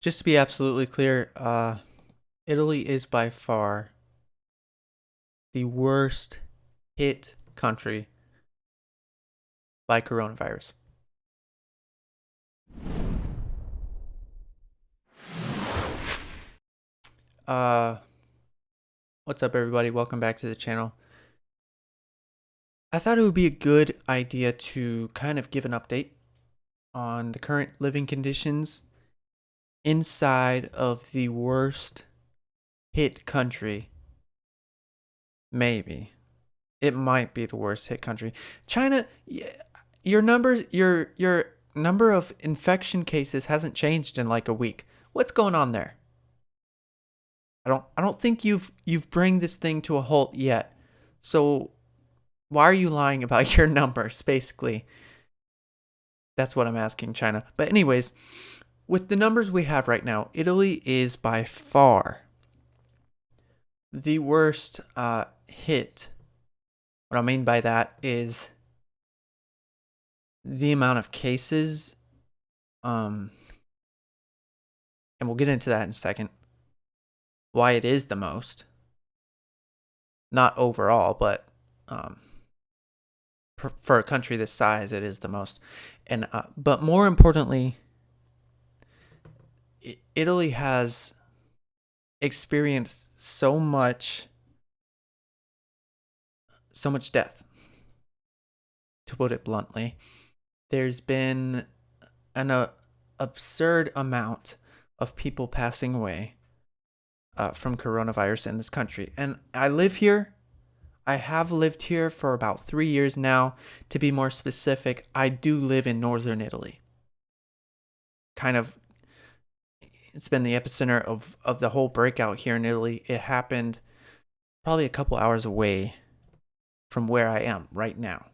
Just to be absolutely clear, Italy is by far the worst hit country by coronavirus. Uh, what's up, everybody? Welcome back to the channel. I thought it would be a good idea to kind of give an update on the current living conditions inside of the worst hit country. Maybe. It might be the worst hit country. China, your number of infection cases hasn't changed in like a week. What's going on there? I don't think you've bring this thing to a halt yet. So why are you lying about your numbers, basically? That's what I'm asking China. But anyways, with the numbers we have right now, Italy is by far the worst hit. What I mean by that is the amount of cases, and we'll get into that in a second. Why it is the most, not overall, but for a country this size, it is the most. And but more importantly, Italy has experienced so much death. To put it bluntly, there's been an absurd amount of people passing away from coronavirus in this country. And I live here. I have lived here for about 3 years now. To be more specific, I do live in northern Italy. Kind of, it's been the epicenter of the whole breakout here in Italy. It happened probably a couple hours away from where I am right now.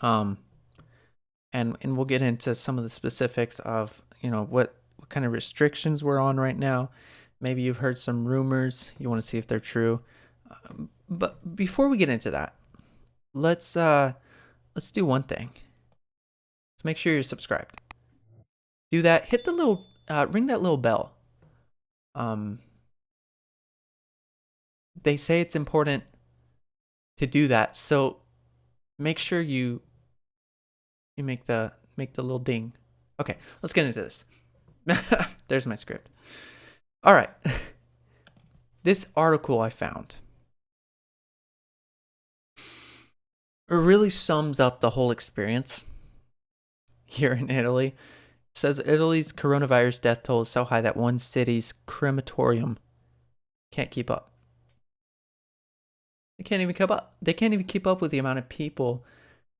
And we'll get into some of the specifics of, what kind of restrictions we're on right now. Maybe you've heard some rumors. You want to see if they're true. But before we get into that, let's do one thing. Let's make sure you're subscribed. Do that. Hit the little ring that little bell. They say it's important to do that, so make sure you make the little ding. Okay, let's get into this. There's my script. All right. This article I found, it really sums up the whole experience here in Italy. It says Italy's coronavirus death toll is so high that one city's crematorium can't keep up. They can't even keep up. They can't even keep up with the amount of people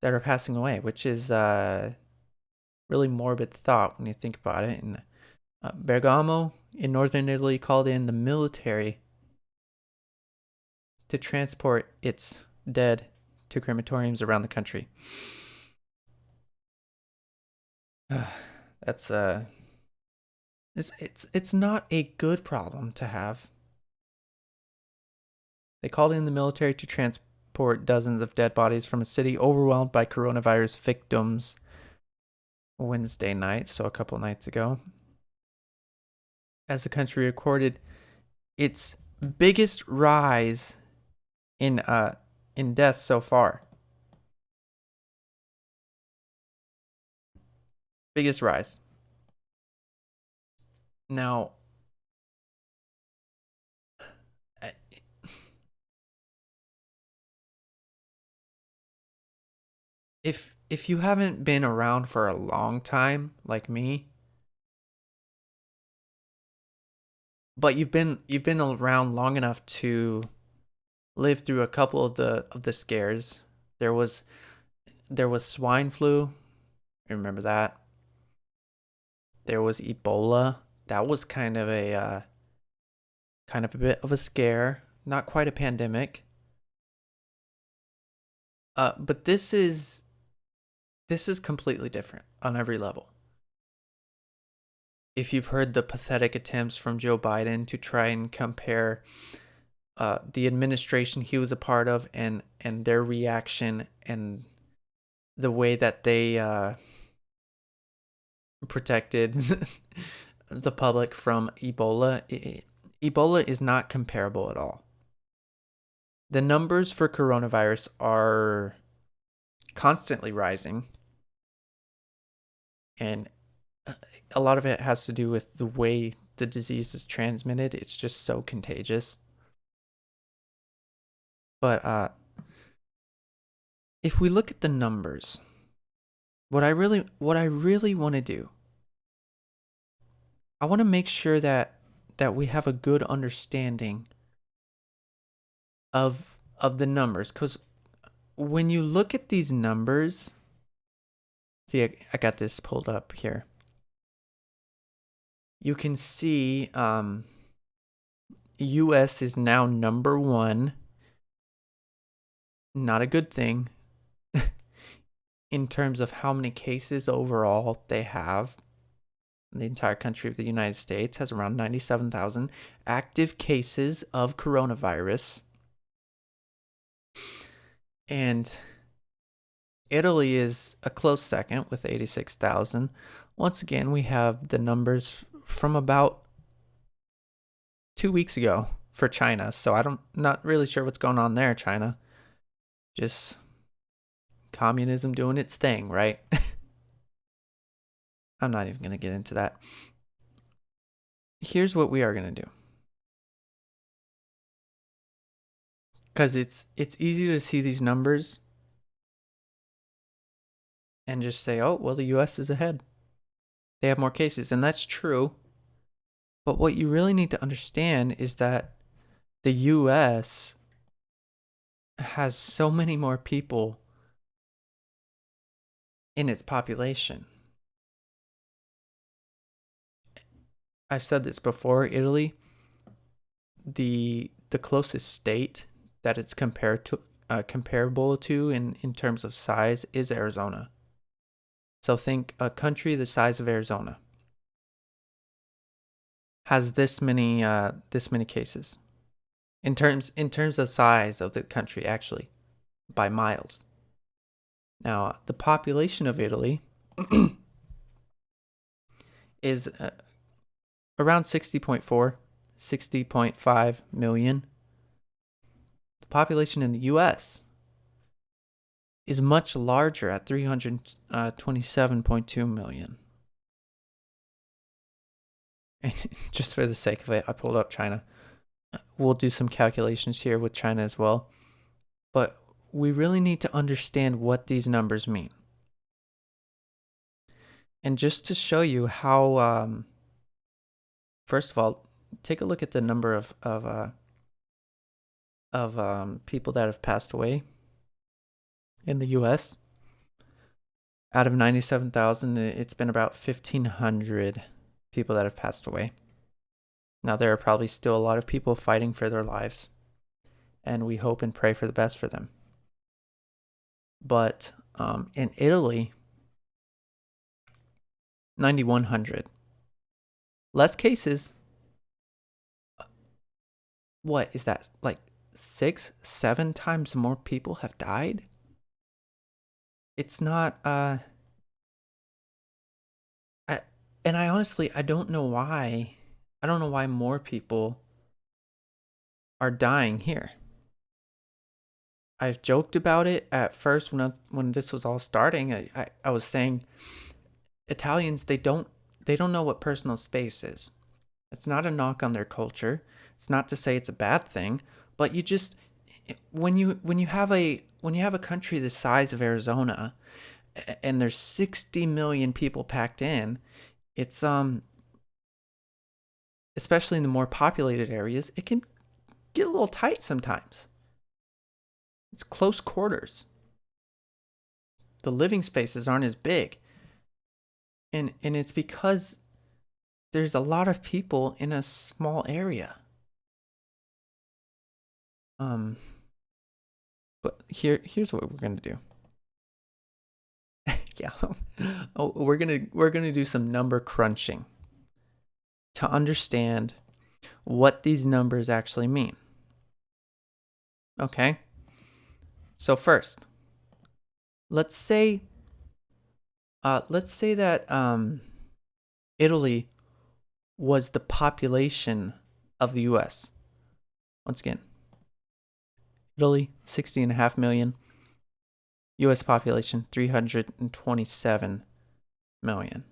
that are passing away, which is really morbid thought when you think about it. And Bergamo in northern Italy called in the military to transport its dead to crematoriums around the country. That's it's not a good problem to have. They called in the military to transport dozens of dead bodies from a city overwhelmed by coronavirus victims Wednesday night, so a couple nights ago, as the country recorded its biggest rise in deaths so far. Biggest rise. Now, if you haven't been around for a long time like me, but you've been around long enough to live through a couple of the scares. There was swine flu. Remember that? There was Ebola. That was kind of a bit of a scare, not quite a pandemic. But this is completely different on every level. If you've heard the pathetic attempts from Joe Biden to try and compare the administration he was a part of and their reaction and the way that they protected the public from Ebola. Ebola is not comparable at all. The numbers for coronavirus are constantly rising, and a lot of it has to do with the way the disease is transmitted. It's just so contagious. But if we look at the numbers, what I really want to do, I want to make sure that we have a good understanding of the numbers, because when you look at these numbers, see, I got this pulled up here. You can see US is now number 1. Not a good thing in terms of how many cases overall they have. The entire country of the United States has around 97,000 active cases of coronavirus. And Italy is a close second with 86,000. Once again, we have the numbers from about 2 weeks ago for China. So not really sure what's going on there, China. Just communism doing its thing, right? I'm not even going to get into that. Here's what we are going to do. Because it's easy to see these numbers and just say, oh, well, the US is ahead. They have more cases. And that's true. But what you really need to understand is that the US has so many more people in its population. I've said this before, Italy, the closest state that it's comparable to in terms of size is Arizona. So think a country the size of Arizona has this many cases in terms of size of the country, actually, by miles. Now, the population of Italy is around 60.5 million. The population in the US is much larger at 327.2 million. And just for the sake of it, I pulled up China. We'll do some calculations here with China as well. But we really need to understand what these numbers mean. And just to show you how, first of all, take a look at the number of people that have passed away in the US. Out of 97,000, it's been about 1,500 people that have passed away. Now, there are probably still a lot of people fighting for their lives, and we hope and pray for the best for them. But in Italy, 9,100. Less cases. What is that? Like 6-7 times more people have died? It's not and I honestly don't know why. I don't know why more people are dying here. I've joked about it at first when this was all starting. I was saying Italians, they don't know what personal space is. It's not a knock on their culture. It's not to say it's a bad thing, but you just when you have a country the size of Arizona and there's 60 million people packed in, it's especially in the more populated areas, it can get a little tight sometimes. It's close quarters. The living spaces aren't as big. And it's because there's a lot of people in a small area. But here's what we're gonna do. Yeah. Oh, we're gonna do some number crunching to understand what these numbers actually mean. Okay? So first, let's say that Italy was the population of the US? Once again, Italy, 60.5 million. US population, 327 million.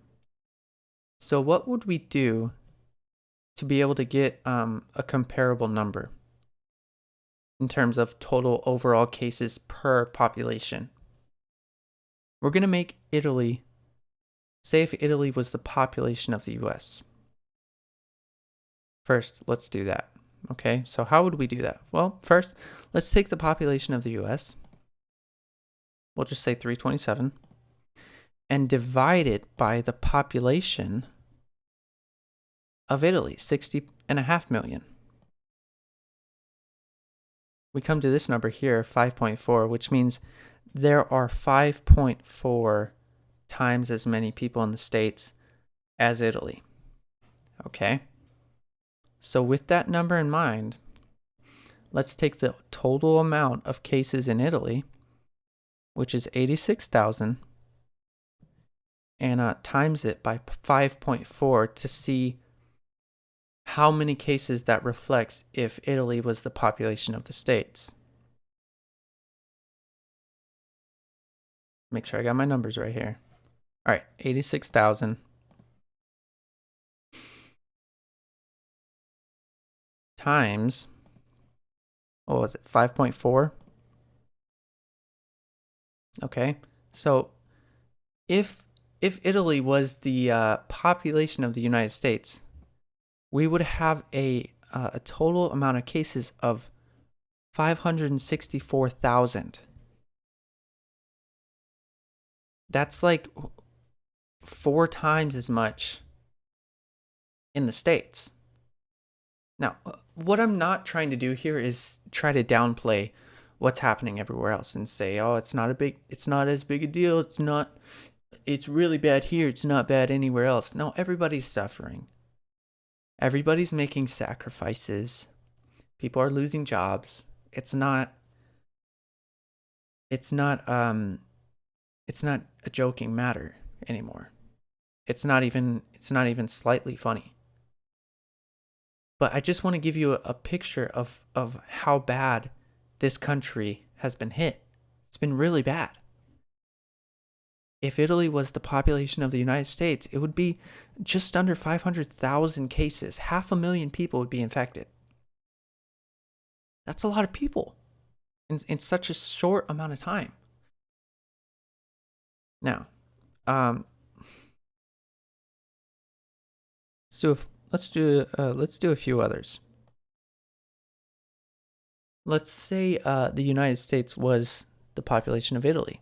So what would we do to be able to get a comparable number in terms of total overall cases per population? We're going to make Italy, say if Italy was the population of the US. First, let's do that. Okay, so how would we do that? Well, first, let's take the population of the US. We'll just say 327 and divide it by the population of Italy, 60.5 million. We come to this number here, 5.4, which means there are 5.4 times as many people in the States as Italy. Okay? So with that number in mind, let's take the total amount of cases in Italy, which is 86,000, and times it by 5.4 to see how many cases that reflects if Italy was the population of the States. Make sure I got my numbers right here. All right, 86,000 times, what was it, 5.4? Okay, so if Italy was the population of the United States, we would have a total amount of cases of 564,000. That's like 4 times as much in the States. Now, what I'm not trying to do here is try to downplay what's happening everywhere else and say, oh, it's not as big a deal. It's really bad here. It's not bad anywhere else. No, everybody's suffering. Everybody's making sacrifices. People are losing jobs. It's not a joking matter anymore. It's not even slightly funny. But I just want to give you a picture of how bad this country has been hit. It's been really bad. If Italy was the population of the United States, it would be just under 500,000 cases. 500,000 people would be infected. That's a lot of people in such a short amount of time. Now, let's do a few others. Let's say the United States was the population of Italy.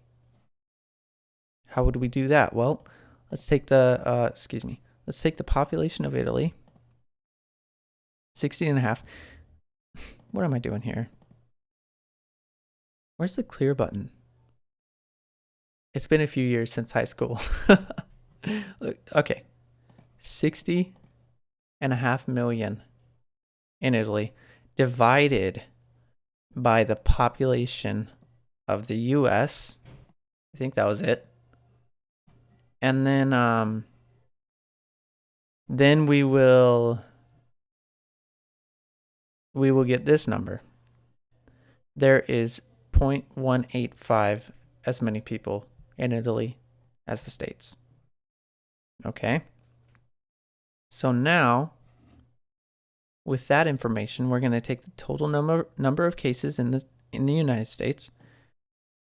How would we do that? Well, let's take the population of Italy, 60.5. What am I doing here? Where's the clear button? It's been a few years since high school. Okay. 60.5 million in Italy divided by the population of the US. I think that was it. And then we will get this number. There is 0.185 as many people in Italy as the States. Okay? So now, with that information, we're going to take the total number of cases in the United States,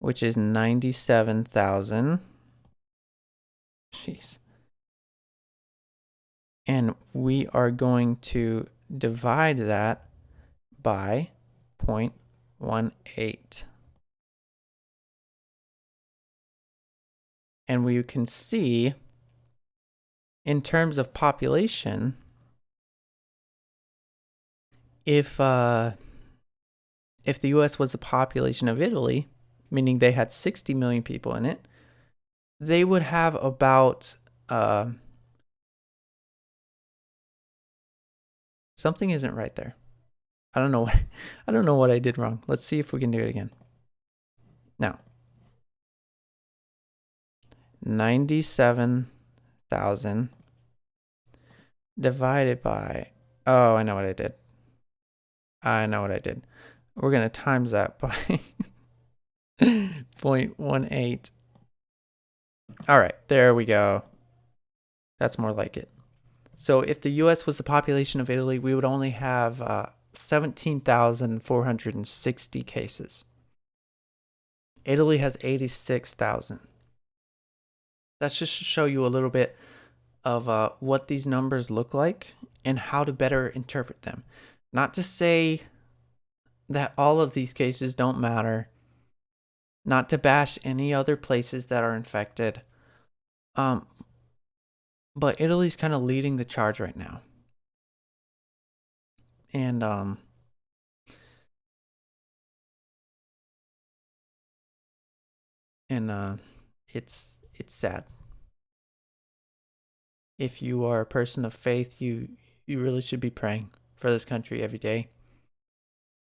which is 97,000. Jeez. And we are going to divide that by 0.18. And we can see, in terms of population, if the US was the population of Italy, meaning they had 60 million people in it, they would have about something isn't right there. I don't know what I did wrong. Let's see if we can do it again. Now, 97,000 divided by, oh, I know what I did. We're going to times that by 0.18. All right, there we go. That's more like it. So if the US was the population of Italy, we would only have 17,460 cases. Italy has 86,000. That's just to show you a little bit of what these numbers look like and how to better interpret them. Not to say that all of these cases don't matter, not to bash any other places that are infected. But Italy's kind of leading the charge right now. And it's sad. If you are a person of faith, you really should be praying for this country every day.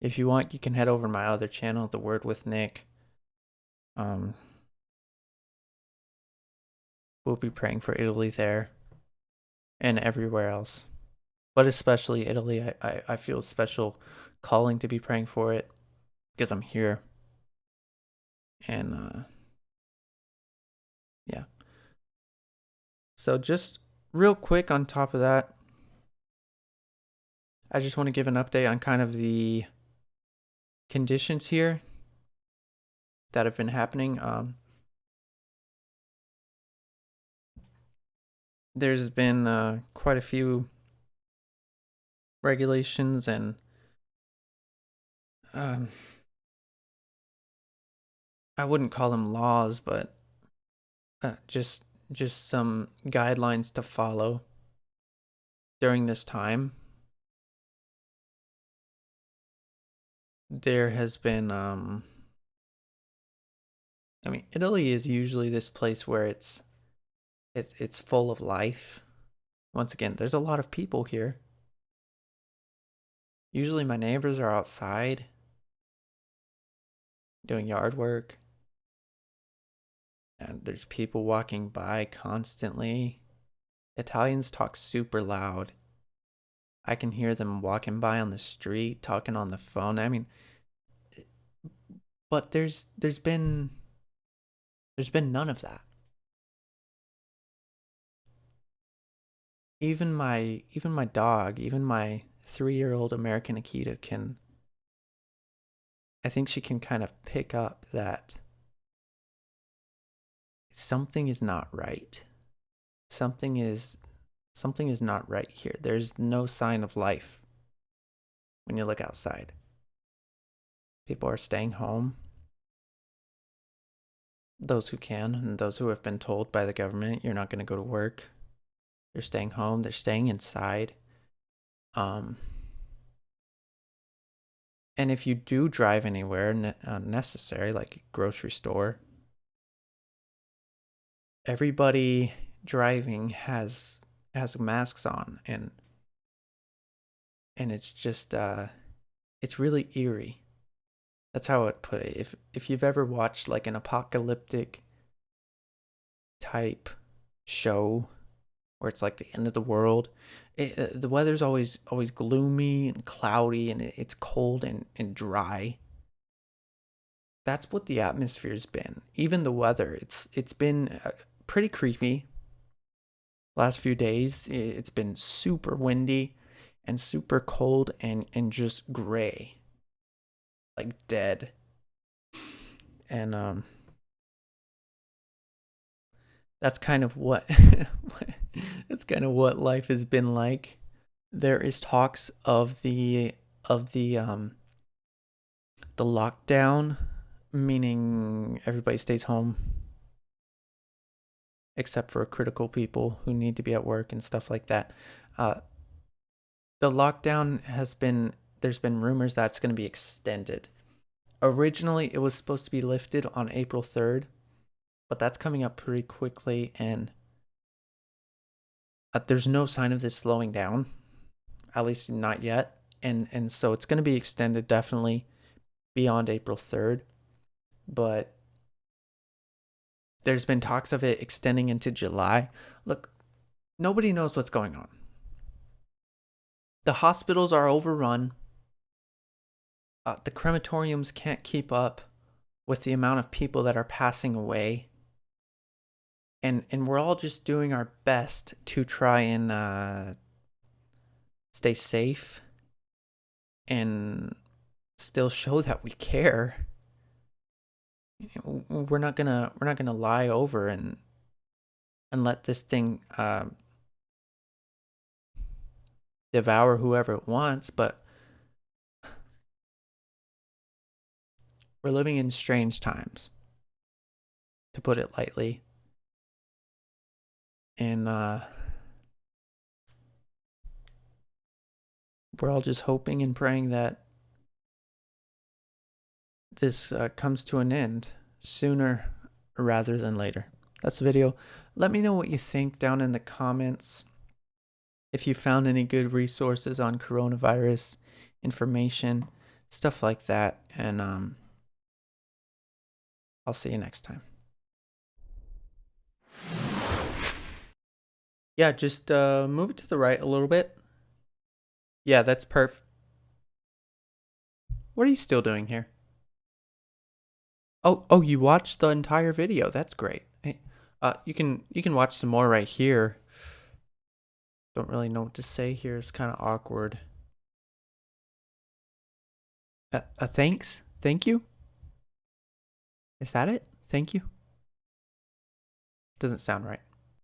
If you want, you can head over to my other channel, The Word with Nick. We'll be praying for Italy there and everywhere else, but especially Italy. I feel a special calling to be praying for it because I'm here. And yeah. So just real quick on top of that, I just want to give an update on kind of the conditions here that have been happening. There's been quite a few regulations and I wouldn't call them laws, but just some guidelines to follow during this time. There has been I mean, Italy is usually this place where it's full of life. Once again, there's a lot of people here. Usually my neighbors are outside doing yard work. And there's people walking by constantly. Italians talk super loud. I can hear them walking by on the street, talking on the phone. I mean, but there's been none of that. Even my dog, even my 3-year-old American Akita I think she can kind of pick up that something is not right. Something is not right here. There's no sign of life when you look outside. People are staying home. Those who can, and those who have been told by the government, you're not going to go to work. They're staying home. They're staying inside. And if you do drive anywhere necessary, like a grocery store, everybody driving has masks on, and it's just it's really eerie. That's how I would put it. If you've ever watched like an apocalyptic type show where it's like the end of the world, the weather's always gloomy and cloudy, and it's cold and dry. That's what the atmosphere's been. Even the weather, it's been pretty creepy. Last few days, it's been super windy and super cold and just gray, like dead. And that's kind of what that's kind of what life has been like. There is talks of the lockdown, meaning everybody stays home except for critical people who need to be at work and stuff like that. The lockdown there's been rumors that it's going to be extended. Originally, it was supposed to be lifted on April 3rd, but that's coming up pretty quickly, and there's no sign of this slowing down, at least not yet. And so it's going to be extended definitely beyond April 3rd, but there's been talks of it extending into July. Look, nobody knows what's going on. The hospitals are overrun. The crematoriums can't keep up with the amount of people that are passing away. And we're all just doing our best to try and stay safe and still show that we care. We're not gonna lie over and let this thing devour whoever it wants, but we're living in strange times, to put it lightly. And we're all just hoping and praying that this comes to an end sooner rather than later. That's the video. Let me know what you think down in the comments. If you found any good resources on coronavirus information, stuff like that. And I'll see you next time. Yeah, just move it to the right a little bit. Yeah, that's perfect. What are you still doing here? Oh, you watched the entire video. That's great. Hey, you can watch some more right here. Don't really know what to say here. It's kind of awkward. Thanks. Thank you. Is that it? Thank you. Doesn't sound right.